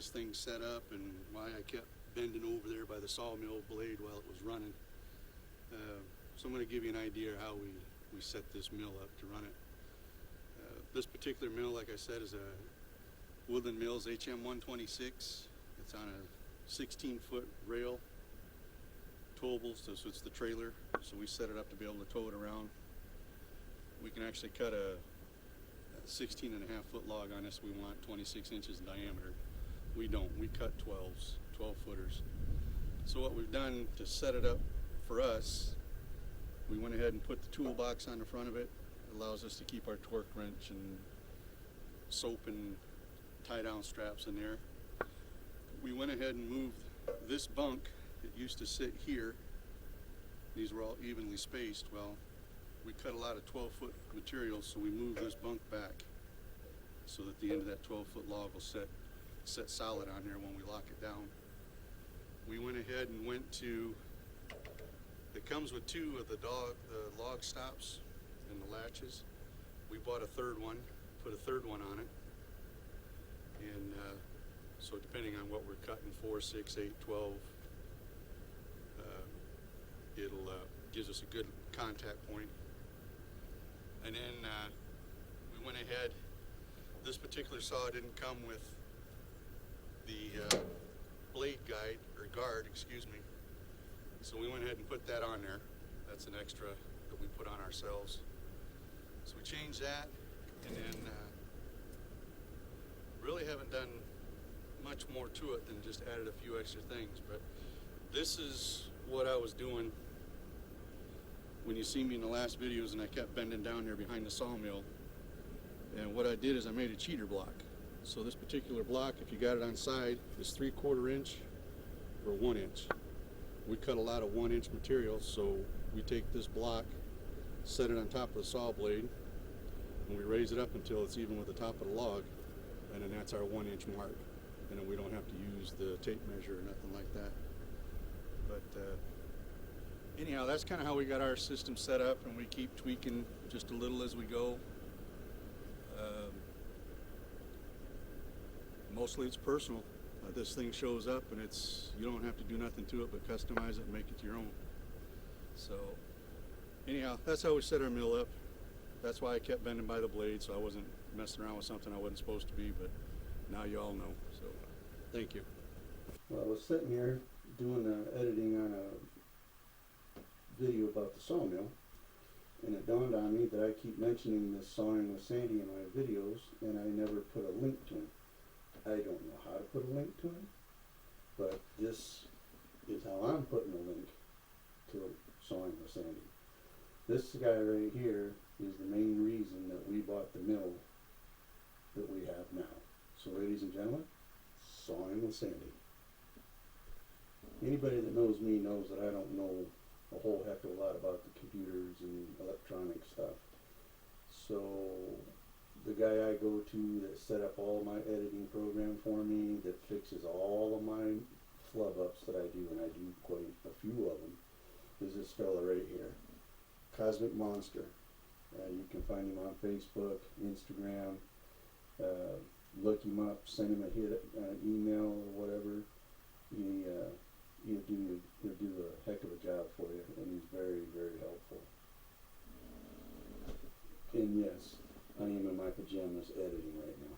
this thing set up and why I kept bending over there by the sawmill blade while it was running. So I'm going to give you an idea how we set this mill up to run it. This particular mill, like I said, is a Woodland Mills HM126. It's on a 16-foot rail, towable, so it's the trailer. So we set it up to be able to tow it around. We can actually cut a 16.5-foot log on this. We want 26 inches in diameter. We don't. We cut 12s, 12 footers. So what we've done to set it up for us, we went ahead and put the toolbox on the front of it. It allows us to keep our torque wrench and soap and tie down straps in there. We went ahead and moved this bunk that used to sit here. These were all evenly spaced. Well, we cut a lot of 12-foot material, so we moved this bunk back so that the end of that 12-foot log will set solid on there when we lock it down. We went ahead and went to, it comes with two of the log stops and the latches. We bought a third one, put a third one on it, and so depending on what we're cutting, 4, 6, 8, 12, it'll gives us a good contact point. And then we went ahead, this particular saw didn't come with the blade guide, or guard, excuse me. So we went ahead and put that on there. That's an extra that we put on ourselves. So we changed that, and then really haven't done much more to it than just added a few extra things. But this is what I was doing when you see me in the last videos, and I kept bending down there behind the sawmill. And what I did is I made a cheater block. So this particular block, if you got it on side, is 3/4 inch or 1 inch. We cut a lot of 1-inch material, so we take this block, set it on top of the saw blade, and we raise it up until it's even with the top of the log, and then that's our 1-inch mark. And then we don't have to use the tape measure or nothing like that. But anyhow, that's kind of how we got our system set up, and we keep tweaking just a little as we go. Mostly it's personal. This thing shows up, and you don't have to do nothing to it but customize it and make it your own. So anyhow, that's how we set our mill up. That's why I kept bending by the blade, so I wasn't messing around with something I wasn't supposed to be, but now you all know. So thank you. Well, I was sitting here doing editing on a video about the sawmill, and it dawned on me that I keep mentioning this sawing with Sandy in my videos, and I never put a link to him. I don't know how to put a link to him, but this is how I'm putting a link to Sawing with Sandy. This guy right here is the main reason that we bought the mill that we have now. So ladies and gentlemen, Sawing with Sandy. Anybody that knows me knows that I don't know a whole heck of a lot about the computers and electronic stuff. So the guy I go to that set up all my editing program for me, that fixes all of my flub ups that I do, and I do quite a few of them, is this fella right here, Cosmic Monster. You can find him on Facebook, Instagram. Look him up, send him a hit, email or whatever. He'll do a heck of a job for you, and he's very, very helpful. And yes, I am in my pajamas editing right now.